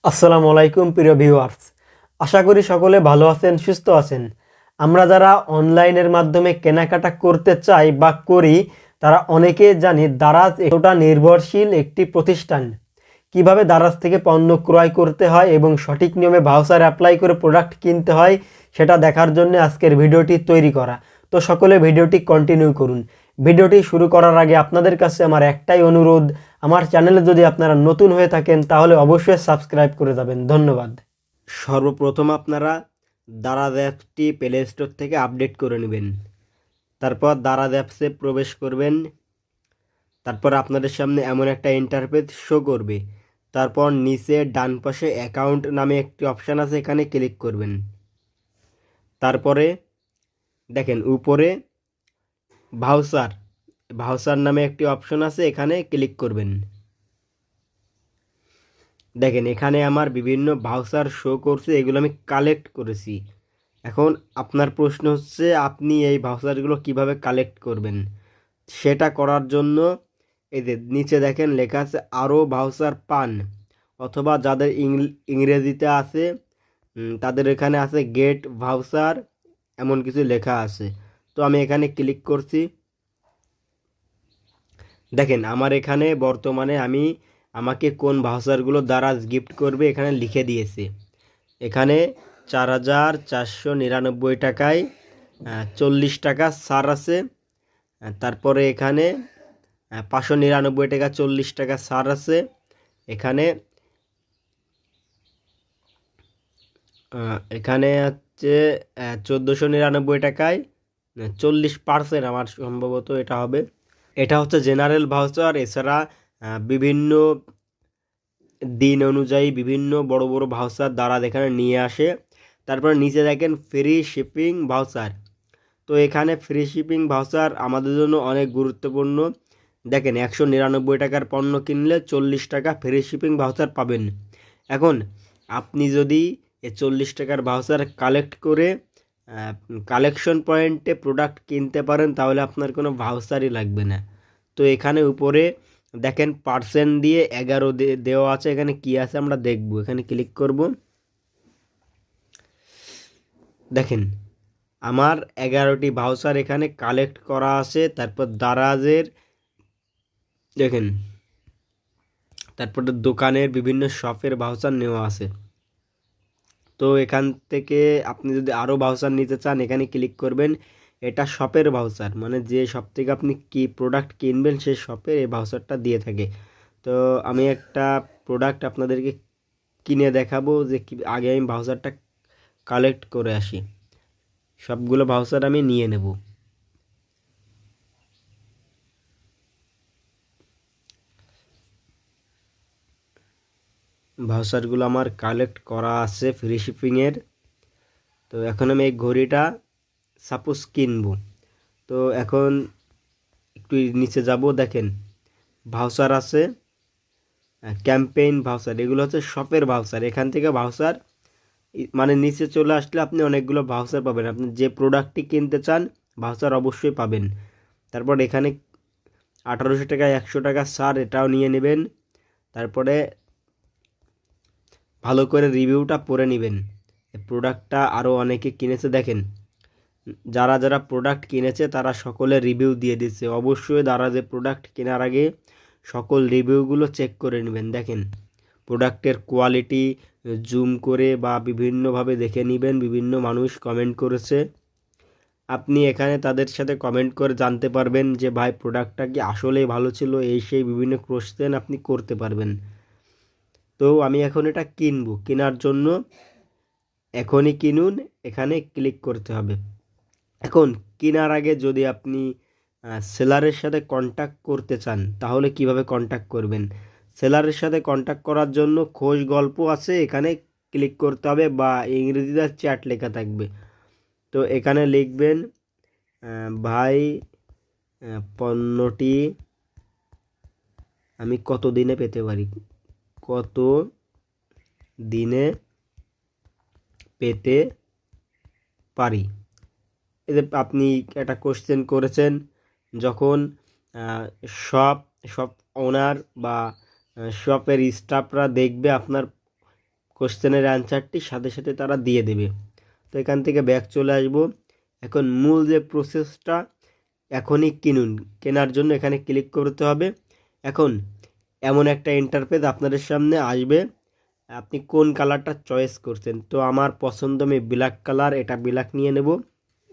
আসসালামু আলাইকুম প্রিয় ভিউয়ার্স, আশা করি সকলে ভালো আছেন, সুস্থ আছেন। আমরা যারা অনলাইনের মাধ্যমে কেনাকাটা করতে চাই বা করি তারা অনেকে জানি দারাজ একটা নির্ভরশীল একটি প্রতিষ্ঠান। কিভাবে দারাজ থেকে পণ্য ক্রয় করতে হয় এবং সঠিক নিয়মে ভাউচার অ্যাপ্লাই করে প্রোডাক্ট কিনতে হয় সেটা দেখার জন্য আজকের ভিডিওটি তৈরি করা। তো সকলে ভিডিওটি কন্টিনিউ করুন। ভিডিওটি শুরু করার আগে আপনাদের কাছে আমার একটাই অনুরোধ, আমার চ্যানেলে যদি আপনারা নতুন হয়ে থাকেন তাহলে অবশ্যই সাবস্ক্রাইব করে যাবেন। ধন্যবাদ। সর্বপ্রথম আপনারা দারাজ অ্যাপটি প্লে স্টোর থেকে আপডেট করে নেবেন। তারপর দারাজ অ্যাপসে প্রবেশ করবেন। তারপর আপনাদের সামনে এমন একটা ইন্টারফেস শো করবে। তারপর নিচে ডান পাশে অ্যাকাউন্ট নামে একটি অপশান আছে, এখানে ক্লিক করবেন। তারপরে দেখেন উপরে ভাউচার ভাউচার নামে একটি অপশন আছে, এখানে ক্লিক করবেন। দেখেন এখানে আমার বিভিন্ন ভাউচার শো করছে, এগুলো আমি কালেক্ট করেছি। এখন আপনার প্রশ্ন হচ্ছে আপনি এই ভাউচারগুলো কিভাবে কালেক্ট করবেন। সেটা করার জন্য এই যে নিচে দেখেন লেখা আছে আরও ভাউচার পান, অথবা যাদের ইংরেজিতে আছে তাদের এখানে আছে গেট ভাউচার, এমন কিছু লেখা আছে। তো আমি এখানে ক্লিক করছি। দেখেন আমার এখানে বর্তমানে আমাকে কোন ভাউচারগুলো দারাজ গিফট করবে এখানে লিখে দিয়েছে। এখানে 4,499 টাকায় 40 টাকা ছাড় আছে। তারপরে এখানে 599 টাকা 40 টাকা ছাড় আছে। এখানে এখানে হচ্ছে 1499 টাকায় 40% আমার সম্ভবত এটা হবে। এটা হচ্ছে জেনারেল ভাউচার। এছাড়া বিভিন্ন দিন অনুযায়ী বিভিন্ন বড় বড় ভাউচার দ্বারা এখানে নিয়ে আসে। তারপর নিচে দেখেন ফ্রি শিপিং ভাউচার। তো এখানে ফ্রি শিপিং ভাউচার আমাদের জন্য অনেক গুরুত্বপূর্ণ। দেখেন 199 টাকার পণ্য কিনলে 40 টাকা ফ্রি শিপিং ভাউচার পাবেন। এখন আপনি যদি এই 40 টাকার ভাউচার কালেক্ট করে কালেকশন পয়েন্টে প্রোডাক্ট কিনতে পারেন তাহলে আপনার কোনো ভাউচারই লাগবে না। তো এখানে উপরে দেখেন পার্সেন্ট দিয়ে 11 দেওয়া আছে, এখানে কি আছে আমরা দেখব। এখানে ক্লিক করব। দেখেন আমার 11টি ভাউচার এখানে কালেক্ট করা আছে। তারপর দারাজের দেখেন, তারপরে দোকানের বিভিন্ন শপের ভাউচার নেওয়া আছে। তো এখান থেকে আপনি যদি আরও ভাউচার নিতে চান এখানে ক্লিক করবেন। এটা শপের ভাউচার, মানে যে শপ থেকে আপনি কি প্রোডাক্ট কিনবেন সেই শপে এই ভাউচারটা দিয়ে থাকে। তো আমি একটা প্রোডাক্ট আপনাদেরকে কিনে দেখাবো যে কি আগে আমি ভাউচারটা কালেক্ট করে আসি। সবগুলো ভাউচার আমি নিয়ে নেব। ভাউচারগুলো আমার কালেক্ট করা আছে ফ্রি শিপিংয়ের। তো এখন আমি এই ঘড়িটা সাপোজ কিনবো। তো এখন একটু নিচে যাব, দেখেন ভাউচার আছে, ক্যাম্পেইন ভাউচার, এগুলো হচ্ছে শপের ভাউচার। এখান থেকে ভাউচার মানে নিচে চলে আসলে আপনি অনেকগুলো ভাউচার পাবেন। আপনি যে প্রোডাক্টটি কিনতে চান ভাউচার অবশ্যই পাবেন। তারপর এখানে 1800 টাকা 100 টাকা ছাড়, এটাও নিয়ে নেবেন। তারপরে ভালো করে রিভিউটা পড়ে নেবেন। প্রোডাক্টটা আরও অনেকে কিনেছে, দেখেন যারা যারা প্রোডাক্ট কিনেছে তারা সকলে রিভিউ দিয়ে দিচ্ছে। অবশ্যই যারা যে প্রোডাক্ট কেনার আগে সকল রিভিউগুলো চেক করে নেবেন। দেখেন প্রোডাক্টের কোয়ালিটি জুম করে বা বিভিন্নভাবে দেখে নেবেন। বিভিন্ন মানুষ কমেন্ট করেছে, আপনি এখানে তাদের সাথে কমেন্ট করে জানতে পারবেন যে ভাই প্রোডাক্টটা কি আসলেই ভালো ছিল, এই সেই বিভিন্ন কোশ্চেন আপনি করতে পারবেন। তো আমি এখন এটা কিনবো, কেনার জন্য এখনই কিনুন এখানে ক্লিক করতে হবে। এখন কেনার আগে যদি আপনি সেলারের সাথে কন্ট্যাক্ট করতে চান তাহলে কিভাবে কন্ট্যাক্ট করবেন। সেলারের সাথে কন্ট্যাক্ট করার জন্য খোঁজ গল্প আছে, এখানে ক্লিক করতে হবে, বা ইংরেজিতে চ্যাট লেখা থাকবে। তো এখানে লিখবেন ভাই পণ্যটি আমি কত দিনে পেতে পারি, কত দিনে পেতে পারি। এই যে আপনি একটা কোশ্চেন করেছেন, যখন শপ ওনার বা শপের স্টাফরা দেখবে আপনার কোশ্চেনের অ্যান্সারটি সাথে সাথে তারা দিয়ে দেবে। তো এখান থেকে ব্যাক চলে আসব। এখন মূল যে প্রসেসটা, এখনই কিনুন, কেনার জন্য এখানে ক্লিক করতে হবে। এখন এমন একটা ইন্টারফেস আপনাদের সামনে আসবে, আপনি কোন কালারটা চয়েস করছেন। তো আমার পছন্দ, আমি ব্ল্যাক কালার, এটা ব্ল্যাক নিয়ে নেব।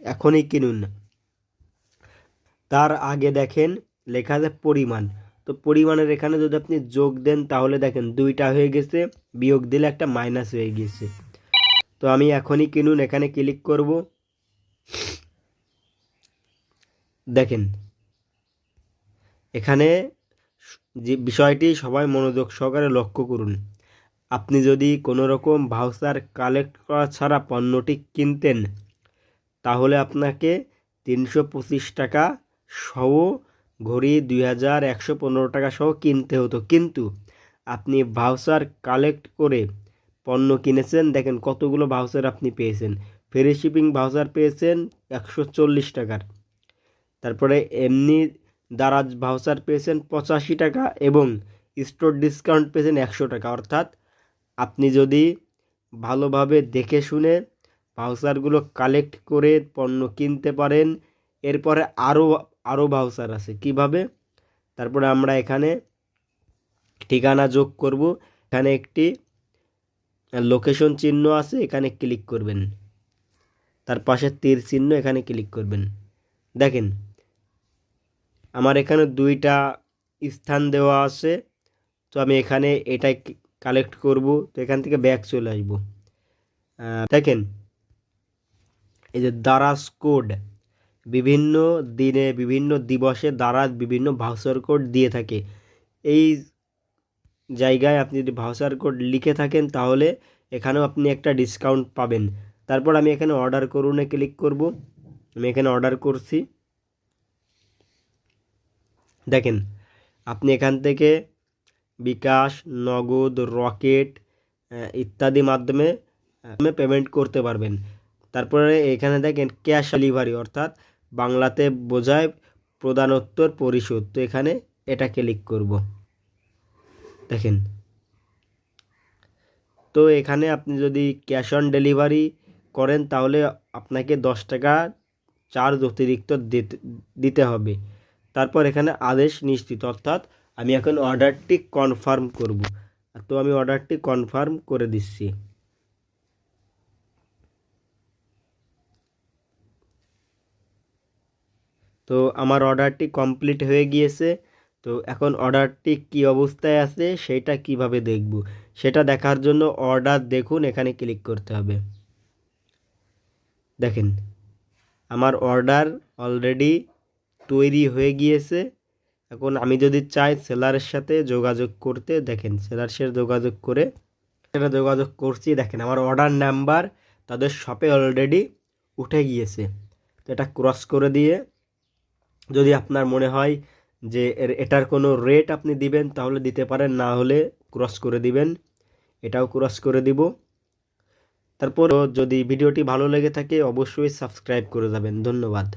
এখনই কিনুন। তার আগে দেখেন লেখা আছে পরিমাণ। তো পরিমাণের এখানে যদি আপনি যোগ দেন তাহলে দেখেন 2টা হয়ে গেছে, বিয়োগ দিলে একটা মাইনাস হয়ে গিয়েছে। তো আমি এখনই কিনুন এখানে ক্লিক করব। দেখেন এখানে যে বিষয়টি সবাই মনোযোগ সহকারে লক্ষ্য করুন। আপনি যদি কোনো রকম ভাউচার কালেক্ট করা ছাড়া পণ্যটি কিনতেন তাহলে আপনাকে 325 টাকা সহ ঘড়ি 2115 টাকা সহ কিনতে হতো। কিন্তু আপনি ভাউচার কালেক্ট করে পণ্য কিনেছেন, দেখেন কতগুলো ভাউচার আপনি পেয়েছেন। ফ্রি শিপিং ভাউচার পেয়েছেন 140 টাকার, তারপরে এমনি দারাজ ভাউচার পেয়েছেন 85 টাকা এবং স্টোর ডিসকাউন্ট পেয়েছেন 100 টাকা। অর্থাৎ আপনি যদি ভালোভাবে দেখে শুনে ভাউচারগুলো কালেক্ট করে পণ্য কিনতে পারেন। এরপরে আরও ভাউচার আছে কিভাবে, তারপরে আমরা এখানে ঠিকানা যোগ করব। এখানে একটি লোকেশন চিহ্ন আছে, এখানে ক্লিক করবেন। তার পাশে তীর চিহ্ন, এখানে ক্লিক করবেন। দেখেন আমার এখানে 2টা স্থান দেওয়া আছে। তো আমি এখানে এটাই কালেক্ট করব। তো এখান থেকে ব্যাক চলে আসব। দেখেন এই যে দারাজ কোড, বিভিন্ন দিনে বিভিন্ন দিবসে দারাজ বিভিন্ন ভাউচার কোড দিয়ে থাকে। এই জায়গায় আপনি যদি ভাউচার কোড লিখে থাকেন তাহলে এখানেও আপনি একটা ডিসকাউন্ট পাবেন। তারপর আমি এখানে অর্ডার করুনে ক্লিক করব। আমি এখানে অর্ডার করছি। দেখেন আপনি এখান থেকে বিকাশ, নগদ, রকেট ইত্যাদি মাধ্যমে পেমেন্ট করতে পারবেন। তারপরে এখানে দেখেন ক্যাশ ডেলিভারি, অর্থাৎ বাংলাতে বোঝায় প্রদানোত্তর পরিশোধ। তো এখানে এটা ক্লিক করব। দেখেন তো এখানে আপনি যদি ক্যাশ অন ডেলিভারি করেন তাহলে আপনাকে 10 টাকা চার্জ অতিরিক্ত দিতে হবে। তারপর এখানে আদেশ নিশ্চিত, অর্থাৎ আমি এখন অর্ডারটি কনফার্ম করব। তো আমি অর্ডারটি কনফার্ম করে দিচ্ছি। তো আমার অর্ডারটি কমপ্লিট হয়ে গিয়েছে। তো এখন অর্ডারটি কি অবস্থায় আছে সেটা কিভাবে দেখব, সেটা দেখার জন্য অর্ডার দেখুন এখানে ক্লিক করতে হবে। দেখেন আমার অর্ডার অলরেডি তৈরি হয়ে গিয়েছে। এখন আমি যদি চাই সেলারের সাথে যোগাযোগ করতে, দেখেন সেলারের সাথে যোগাযোগ করে সেটা যোগাযোগ করছি। দেখেন আমার অর্ডার নাম্বার তাদের শপে অলরেডি উঠে গিয়েছে। তো এটা ক্রস করে দিয়ে যদি আপনার মনে হয় যে এটার কোনো রেট আপনি দিবেন তাহলে দিতে পারেন, না হলে ক্রস করে দিবেন। এটাও ক্রস করে দিব। তারপর যদি ভিডিওটি ভালো লেগে থাকে অবশ্যই সাবস্ক্রাইব করে যাবেন। ধন্যবাদ।